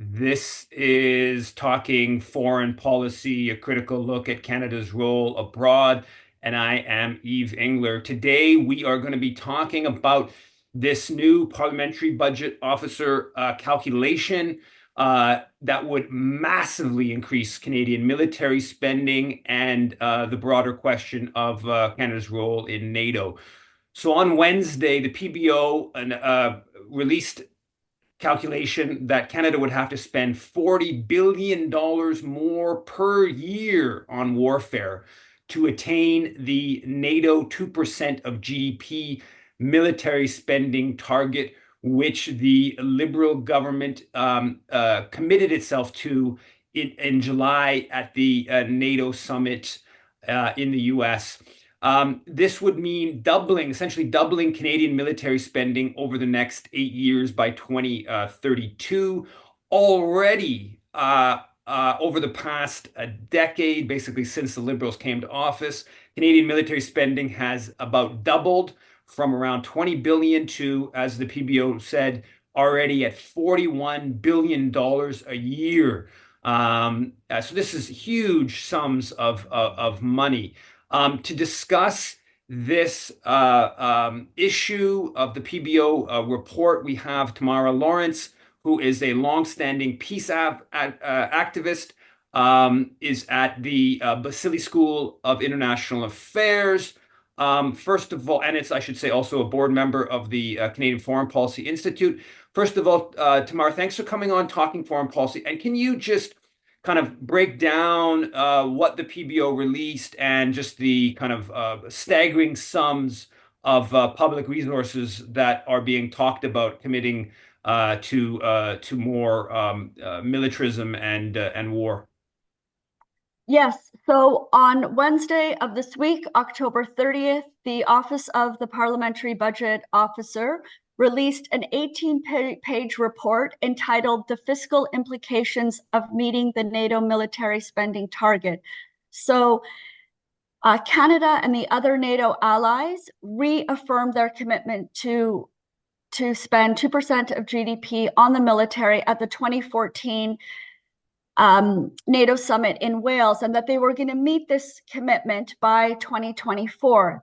This is talking foreign policy, a critical look at Canada's role abroad. And I am Yves Engler. Today, we are going to be talking about this new Parliamentary Budget Officer calculation that would massively increase Canadian military spending and the broader question of Canada's role in NATO. So on Wednesday, the PBO released calculation that Canada would have to spend $40 billion more per year on warfare to attain the NATO 2% of GDP military spending target, which the Liberal government committed itself to in July at the NATO summit in the US. This would mean essentially doubling Canadian military spending over the next 8 years by 2032. Already, over the past decade, basically since the Liberals came to office, Canadian military spending has about doubled from around 20 billion to, as the PBO said, already at $41 billion a year. So this is huge sums of money. To discuss this issue of the PBO report, we have Tamara Lorincz, who is a longstanding peace activist, is at the Basili School of International Affairs. First of all, and it's, I should say, also a board member of the Canadian Foreign Policy Institute. First of all, Tamara, thanks for coming on Talking Foreign Policy. And can you just kind of break down what the PBO released and just the kind of staggering sums of public resources that are being talked about committing to more militarism and war? Yes. So on Wednesday of this week, October 30th, the Office of the Parliamentary Budget Officer released an 18-page report entitled The Fiscal Implications of Meeting the NATO Military Spending Target. So Canada and the other NATO allies reaffirmed their commitment to spend 2% of GDP on the military at the 2014 NATO summit in Wales, and that they were going to meet this commitment by 2024.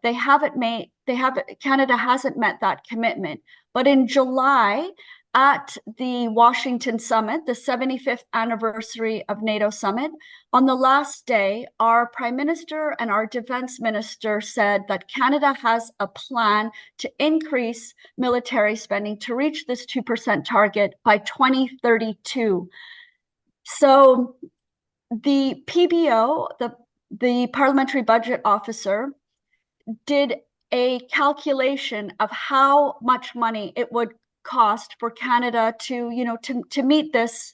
Canada hasn't met that commitment. But in July, at the Washington summit, the 75th anniversary of NATO summit, on the last day, our Prime Minister and our Defense Minister said that Canada has a plan to increase military spending to reach this 2% target by 2032. So the PBO, the Parliamentary Budget Officer, did a calculation of how much money it would cost for Canada to meet this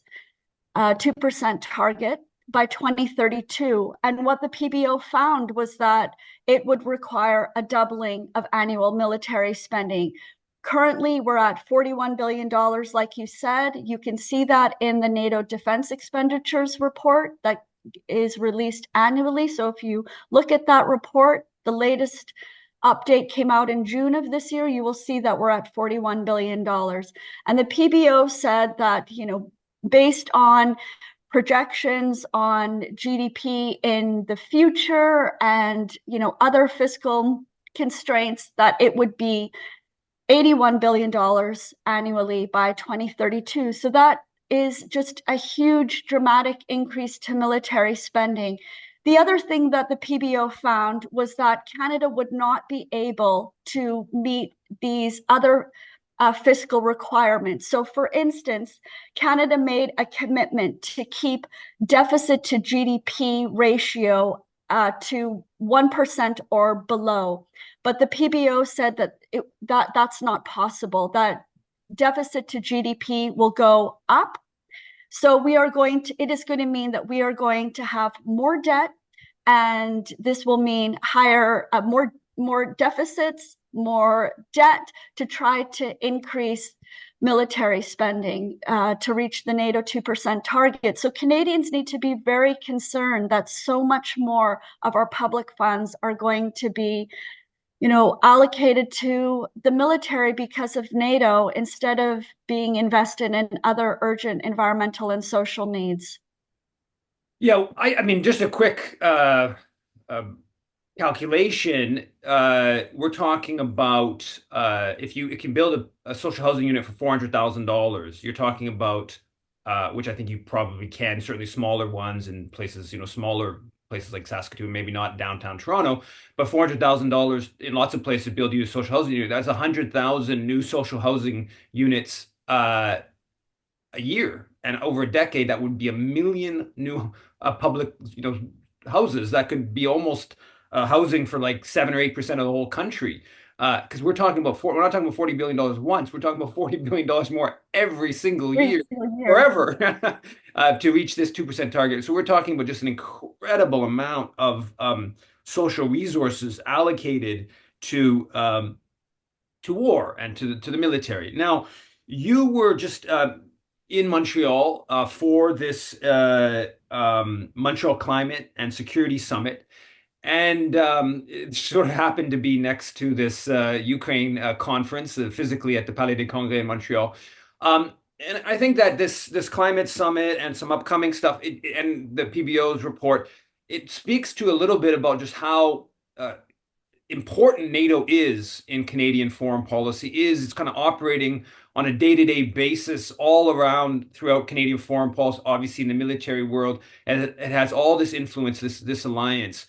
2% target by 2032. And what the PBO found was that it would require a doubling of annual military spending. Currently, we're at $41 billion, like you said. You can see that in the NATO defense expenditures report that is released annually. So if you look at that report, the latest update came out in June of this year, you will see that we're at $41 billion. And the PBO said that, based on projections on GDP in the future and, other fiscal constraints, that it would be $81 billion annually by 2032. So that is just a huge, dramatic increase to military spending. The other thing that the PBO found was that Canada would not be able to meet these other fiscal requirements. So, for instance, Canada made a commitment to keep deficit to GDP ratio to 1% or below. But the PBO said that that's not possible, that deficit to GDP will go up. So it is going to mean that we are going to have more debt, and this will mean more deficits, more debt to try to increase military spending to reach the NATO 2% target. So Canadians need to be very concerned that so much more of our public funds are going to be allocated to the military because of NATO instead of being invested in other urgent environmental and social needs. Yeah, I mean, just a quick uh, calculation. We're talking about if you can build a social housing unit for $400,000, you're talking about which I think you probably can, certainly smaller ones in places, smaller places like Saskatoon, maybe not downtown Toronto, but $400,000 in lots of places to build you a social housing unit. That's 100,000 new social housing units a year, and over a decade that would be a million new public houses that could be almost housing for like 7 or 8% of the whole country, because we're not talking about $40 billion once, we're talking about $40 billion more every single Every year single year. forever to reach this 2% target. So we're talking about just an incredible amount of social resources allocated to war and to the military. Now, you were just in Montreal for this Montreal Climate and Security Summit. And it sort of happened to be next to this Ukraine conference, physically at the Palais des Congrès in Montreal. And I think that this climate summit and some upcoming stuff, and the PBO's report, it speaks to a little bit about just how important NATO is in Canadian foreign policy. It's kind of operating on a day-to-day basis all around throughout Canadian foreign policy, obviously in the military world, and it has all this influence, this alliance.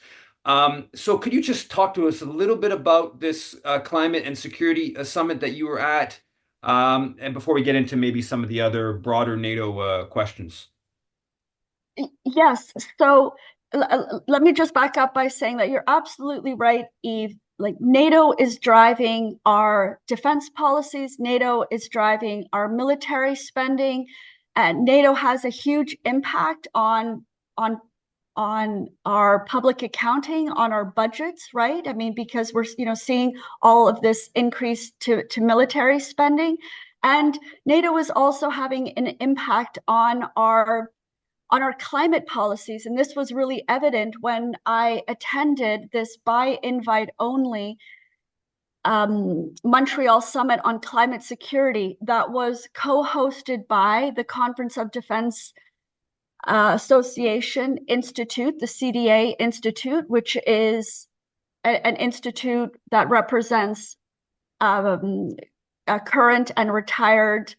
So could you just talk to us a little bit about this climate and security summit that you were at, and before we get into maybe some of the other broader NATO questions? Yes. So let me just back up by saying that you're absolutely right, Eve. Like NATO is driving our defense policies, NATO is driving our military spending, and NATO has a huge impact on on our public accounting, on our budgets, right? I mean, because we're seeing all of this increase to military spending, and NATO is also having an impact on our climate policies. And this was really evident when I attended this by invite only Montreal Summit on Climate Security that was co-hosted by the Conference of Defense Association Institute, the CDA Institute, which is an institute that represents current and retired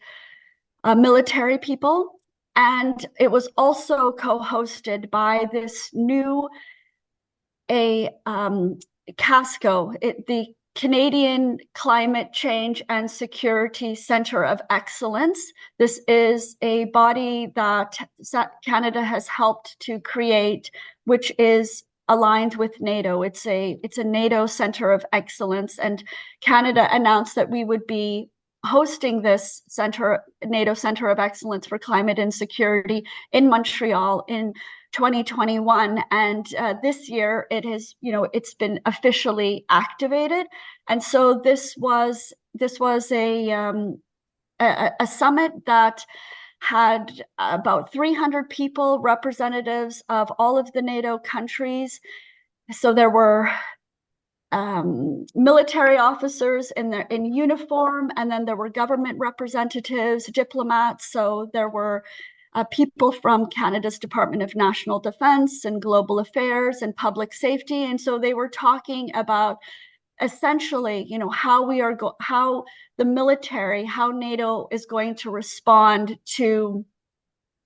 military people. And it was also co-hosted by this new CASCO, the Canadian Climate Change and Security Center of Excellence. This is a body that Canada has helped to create, which is aligned with NATO. It's a NATO Center of Excellence, and Canada announced that we would be hosting this NATO Center of Excellence for Climate and Security in Montreal in 2021, and this year it's been officially activated. And so this was a summit that had about 300 people, representatives of all of the NATO countries. So there were military officers in uniform, and then there were government representatives, diplomats. So there were people from Canada's Department of National Defense and Global Affairs and Public Safety, and so they were talking about essentially, how the military, how NATO is going to respond to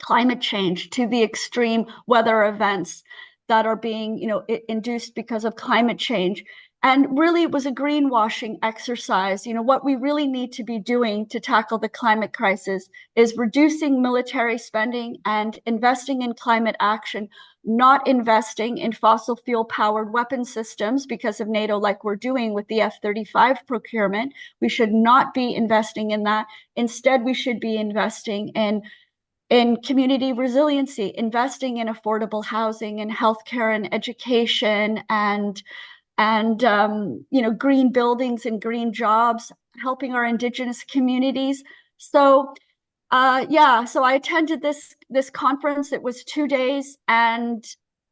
climate change, to the extreme weather events that are being, induced because of climate change. And really, it was a greenwashing exercise. What we really need to be doing to tackle the climate crisis is reducing military spending and investing in climate action, not investing in fossil fuel powered weapon systems because of NATO, like we're doing with the F-35 procurement. We should not be investing in that. Instead, we should be investing in community resiliency, investing in affordable housing and healthcare and education and green buildings and green jobs, helping our Indigenous communities. So so I attended this conference. It was 2 days, and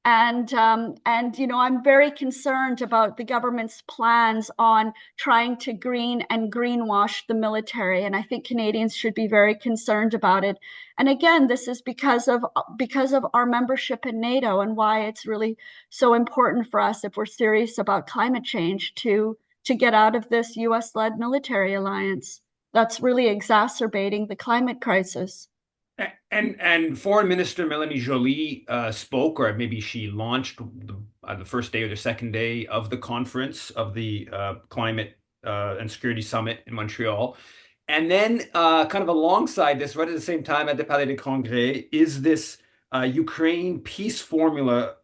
And I'm very concerned about the government's plans on trying to greenwash the military, and I think Canadians should be very concerned about it. And again, this is because of our membership in NATO, and why it's really so important for us, if we're serious about climate change, to get out of this US-led military alliance that's really exacerbating the climate crisis. And Foreign Minister Melanie Joly spoke, or maybe she launched the first day or the second day of the conference of the Climate and Security Summit in Montreal. And then, kind of alongside this, right at the same time at the Palais des Congrès, is this Ukraine Peace Formula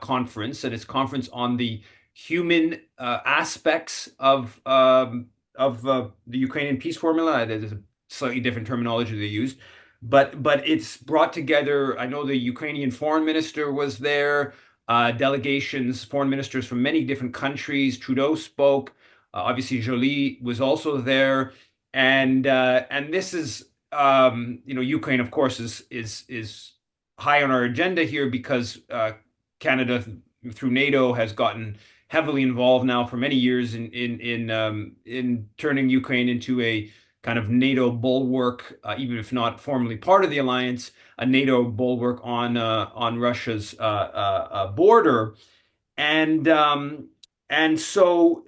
conference, and it's conference on the human aspects of the Ukrainian Peace Formula. There's a slightly different terminology they used, but it's brought together. I know the Ukrainian foreign minister was there, delegations, foreign ministers from many different countries. Trudeau spoke. Obviously, Joly was also there, and this is Ukraine, of course, is high on our agenda here because Canada through NATO has gotten heavily involved now for many years in turning Ukraine into a kind of NATO bulwark, even if not formally part of the alliance, a NATO bulwark on Russia's border, and so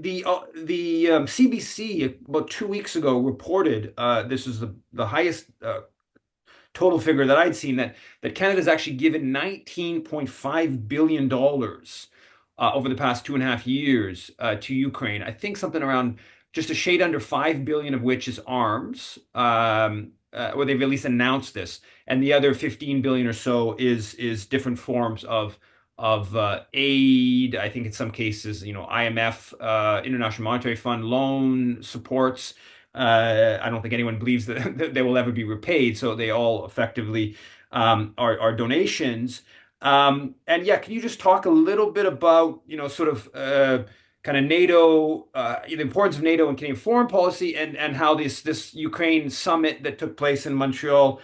the CBC about 2 weeks ago reported, this is the highest total figure that I'd seen, that Canada's actually given $19.5 billion over the past 2.5 years to Ukraine. I think something around just a shade under 5 billion of which is arms, or they've at least announced this, and the other 15 billion or so is different forms of aid. I think in some cases, IMF, International Monetary Fund loan supports. I don't think anyone believes that they will ever be repaid, so they all effectively are donations. And yeah, can you just talk a little bit about, sort of kind of NATO, the importance of NATO in Canadian foreign policy, and how this Ukraine summit that took place in Montreal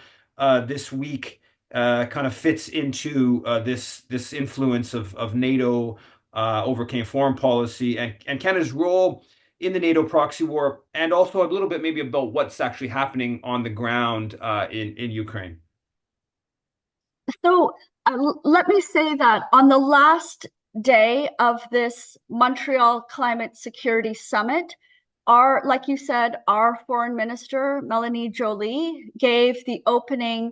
this week kind of fits into this influence of NATO over Canadian foreign policy, and Canada's role in the NATO proxy war, and also a little bit maybe about what's actually happening on the ground in Ukraine. So let me say that on the last day of this Montreal Climate Security Summit, like you said, our foreign minister, Melanie Joly, gave the opening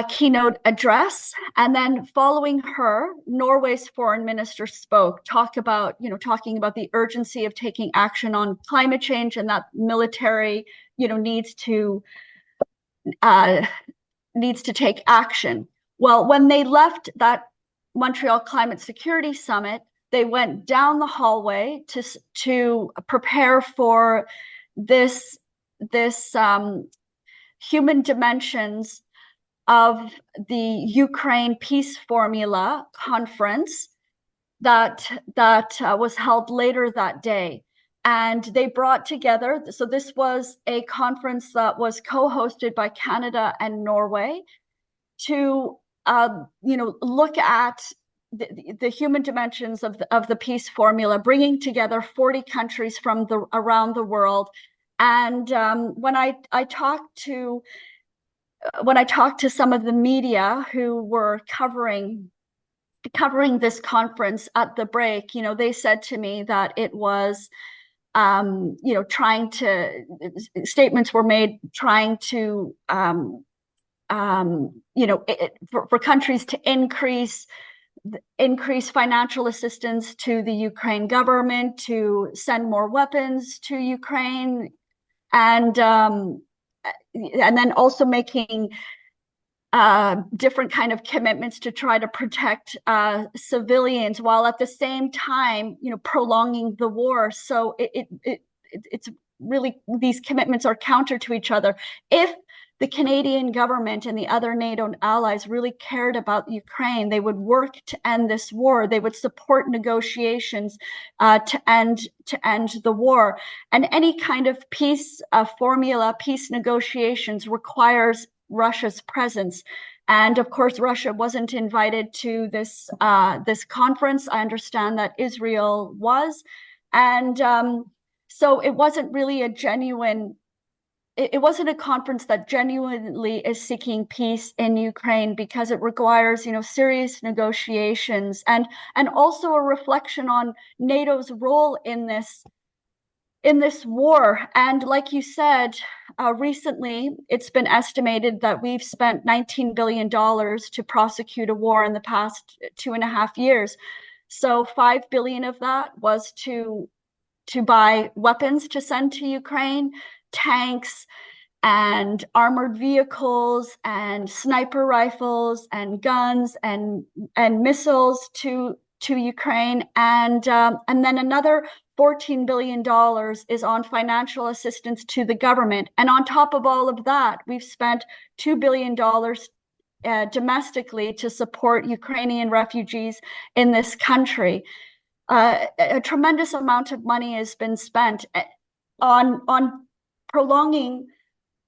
keynote address. And then following her, Norway's foreign minister spoke, talking about the urgency of taking action on climate change, and that military, needs to take action. Well, when they left that Montreal Climate Security Summit, they went down the hallway to prepare for this human dimensions of the Ukraine Peace Formula conference that was held later that day. And they brought together, so this was a conference that was co-hosted by Canada and Norway to look at the human dimensions of the peace formula, bringing together 40 countries from around the world. And when I talked to some of the media who were covering this conference at the break, they said to me that it was, statements were made trying to, for countries to increase financial assistance to the Ukraine government, to send more weapons to Ukraine, and then also making different kind of commitments to try to protect civilians, while at the same time, prolonging the war. So it's really, these commitments are counter to each other. If the Canadian government and the other NATO allies really cared about Ukraine, they would work to end this war. They would support negotiations to end the war. And any kind of peace formula, peace negotiations requires Russia's presence. And of course, Russia wasn't invited to this conference. I understand that Israel was. And so it wasn't really a genuine, it wasn't a conference that genuinely is seeking peace in Ukraine, because it requires, serious negotiations and also a reflection on NATO's role in this war. And like you said, recently it's been estimated that we've spent $19 billion to prosecute a war in the past 2.5 years. So 5 billion of that was to buy weapons to send to Ukraine, tanks and armored vehicles and sniper rifles and guns and missiles to Ukraine, and then another $14 billion is on financial assistance to the government. And on top of all of that, we've spent $2 billion domestically to support Ukrainian refugees in this country. A tremendous amount of money has been spent on prolonging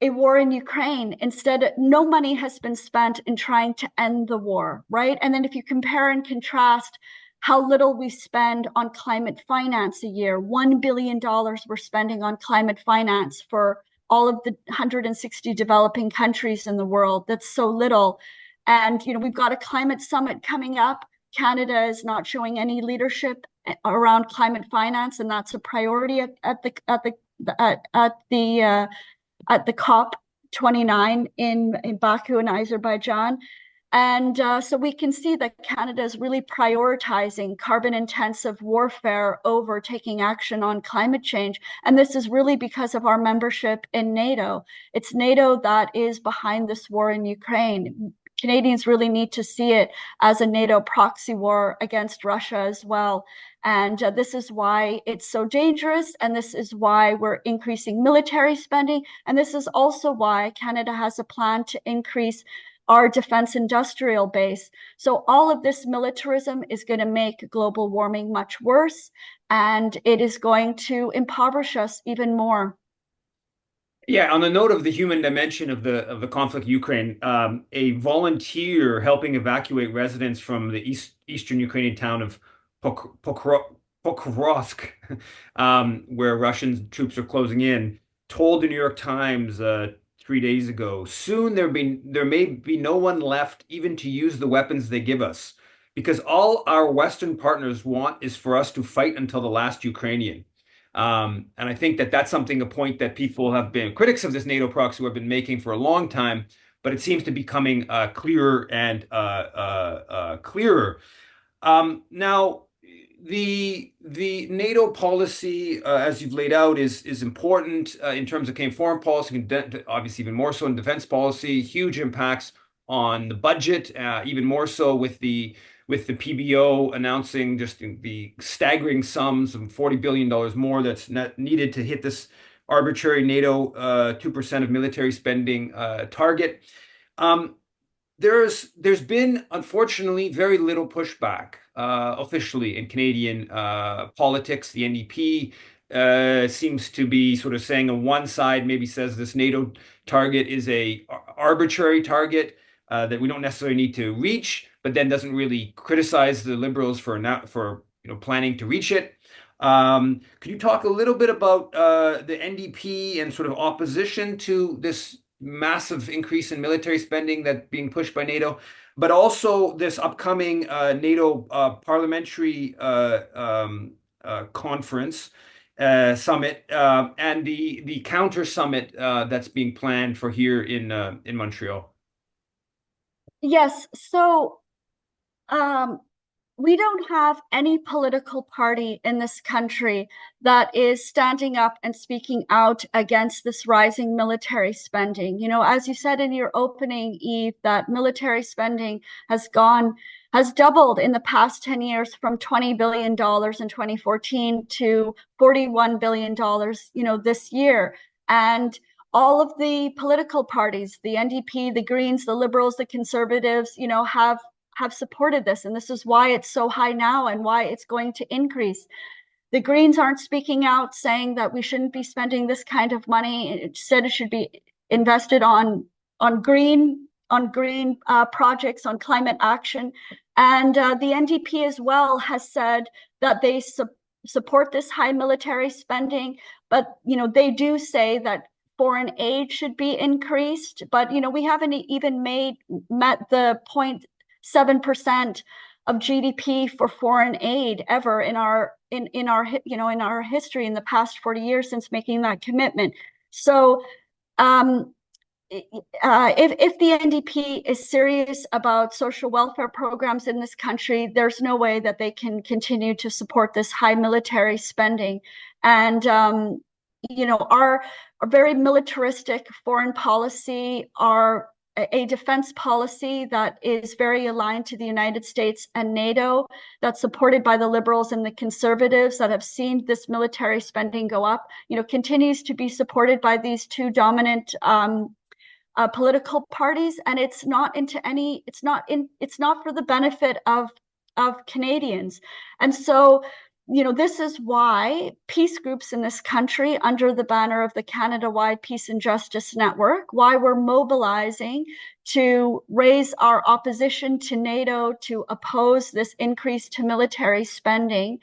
a war in Ukraine. Instead, no money has been spent in trying to end the war, right? And then if you compare and contrast how little we spend on climate finance a year, $1 billion we're spending on climate finance for all of the 160 developing countries in the world. That's so little. And, we've got a climate summit coming up. Canada is not showing any leadership around climate finance, and that's a priority at the COP 29 in Baku in Azerbaijan. And so we can see that Canada is really prioritizing carbon intensive warfare over taking action on climate change. And this is really because of our membership in NATO. It's NATO that is behind this war in Ukraine. Canadians really need to see it as a NATO proxy war against Russia as well. And this is why it's so dangerous. And this is why we're increasing military spending. And this is also why Canada has a plan to increase our defense industrial base. So all of this militarism is going to make global warming much worse, and it is going to impoverish us even more. Yeah, on the note of the human dimension of the conflict in Ukraine, a volunteer helping evacuate residents from the eastern Ukrainian town of Pokrovsk, where Russian troops are closing in, told the New York Times 3 days ago, soon there may be no one left even to use the weapons they give us, because all our Western partners want is for us to fight until the last Ukrainian. And I think that that's something, a point that people have been critics of this NATO proxy have been making for a long time, but it seems to be becoming clearer and clearer. Now, the NATO policy, as you've laid out, is important in terms of foreign policy, and obviously even more so in defense policy. Huge impacts on the budget, even more so with the PBO announcing just the staggering sums of $40 billion more that's needed to hit this arbitrary NATO 2% of military spending target. There's been, unfortunately, very little pushback officially in Canadian politics. The NDP seems to be sort of saying on one side, maybe says this NATO target is a arbitrary target that we don't necessarily need to reach, but then doesn't really criticize the Liberals for planning to reach it. Could you talk a little bit about the NDP and sort of opposition to this massive increase in military spending that's being pushed by NATO, but also this upcoming NATO Parliamentary Conference Summit and the counter summit that's being planned for here in Montreal? Yes, so we don't have any political party in this country that is standing up and speaking out against this rising military spending. As you said in your opening, Yves, that military spending has doubled in the past 10 years, from $20 billion in 2014 to $41 billion, this year. And all of the political parties, the NDP, the Greens, the Liberals, the Conservatives, have supported this. And this is why it's so high now and why it's going to increase. The Greens aren't speaking out saying that we shouldn't be spending this kind of money. It said it should be invested on green green projects, on climate action. And the NDP as well has said that they support this high military spending, but they do say that foreign aid should be increased. But we haven't even met the 0.7% of GDP for foreign aid ever in our history in the past 40 years since making that commitment. So if the NDP is serious about social welfare programs in this country, there's no way that they can continue to support this high military spending. And our very militaristic foreign policy, a defense policy that is very aligned to the United States and NATO, that's supported by the liberals and the conservatives that have seen this military spending go up, continues to be supported by these two dominant political parties, and it's not for the benefit of Canadians. And so this is why peace groups in this country, under the banner of the Canada-wide Peace and Justice Network, why we're mobilizing to raise our opposition to NATO, to oppose this increase to military spending,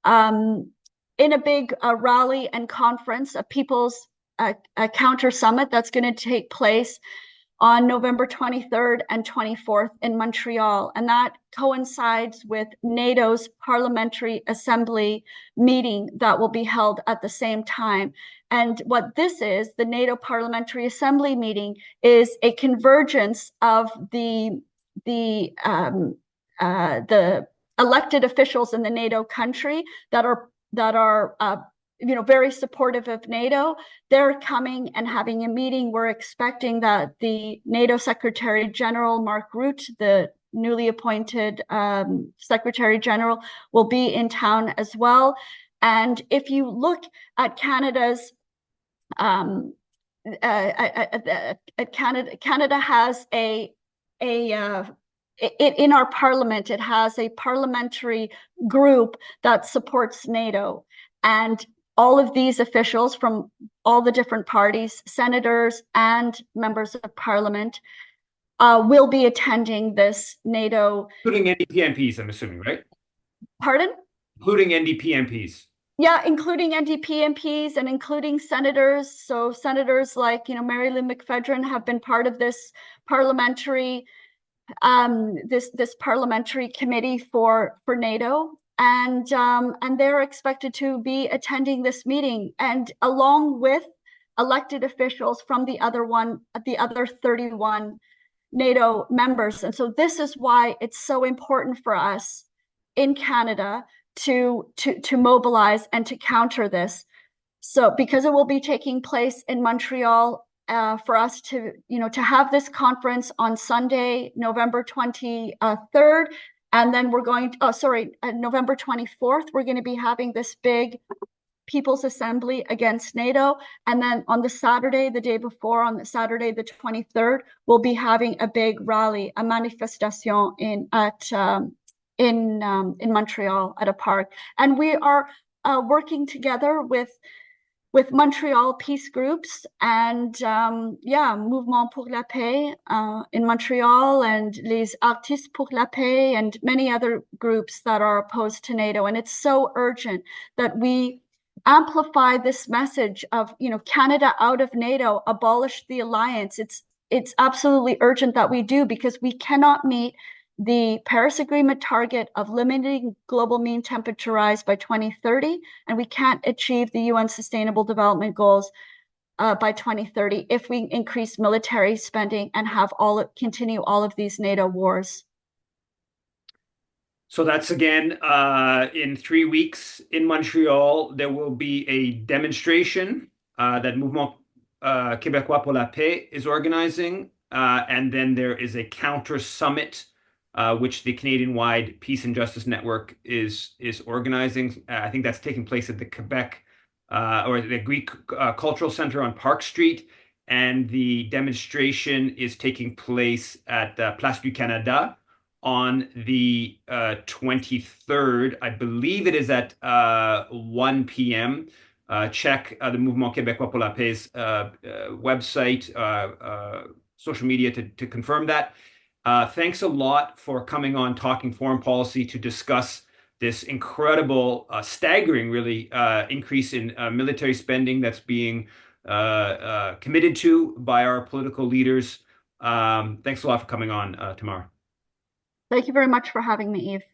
in a big rally and conference, a people's a counter summit that's going to take place on November 23rd and 24th in Montreal. And that coincides with NATO's Parliamentary Assembly meeting that will be held at the same time. And what this is, the NATO Parliamentary Assembly meeting, is a convergence of the elected officials in the NATO country that are very supportive of NATO. They're coming and having a meeting. We're expecting that the NATO Secretary General, Mark Rutte, the newly appointed Secretary General, will be in town as well. And if you look at Canada's, Canada has in our parliament, it has a parliamentary group that supports NATO. And all of these officials from all the different parties, senators and members of parliament, will be attending this NATO. Including NDP MPs, I'm assuming, right? Pardon? Including NDP MPs. Yeah, including NDP MPs and including senators. So senators like, Mary Lou McPhedran have been part of this parliamentary committee for NATO. And they're expected to be attending this meeting, and along with elected officials from the other 31 NATO members. And so this is why it's so important for us in Canada to mobilize and to counter this. So because it will be taking place in Montreal, for us to have this conference on Sunday, November 23rd. And then we're going November 24th, we're going to be having this big People's Assembly against NATO. And then on the Saturday, the day before, on the Saturday, the 23rd, we'll be having a big rally, a manifestation in Montreal at a park. And we are working together with Montreal peace groups and Mouvement pour la Paix in Montreal, and Les Artistes pour la Paix, and many other groups that are opposed to NATO. And it's so urgent that we amplify this message of Canada out of NATO, abolish the alliance. It's absolutely urgent that we do, because we cannot meet the Paris Agreement target of limiting global mean temperature rise by 2030, and we can't achieve the UN Sustainable Development Goals by 2030 if we increase military spending and continue all of these NATO wars. So that's again in 3 weeks in Montreal. There will be a demonstration that Mouvement Québécois pour la Paix is organizing, and then there is a counter summit which the Canadian-wide Peace and Justice Network is organizing. I think that's taking place at the Quebec or the Greek Cultural Center on Park Street, and the demonstration is taking place at Place du Canada on the 23rd. I believe it is at 1 p.m. Check the Mouvement Québécois pour la Paix website social media to confirm that. Thanks a lot for coming on Talking Foreign Policy to discuss this incredible, staggering, really, increase in military spending that's being committed to by our political leaders. Thanks a lot for coming on, Tamara. Thank you very much for having me, Eve.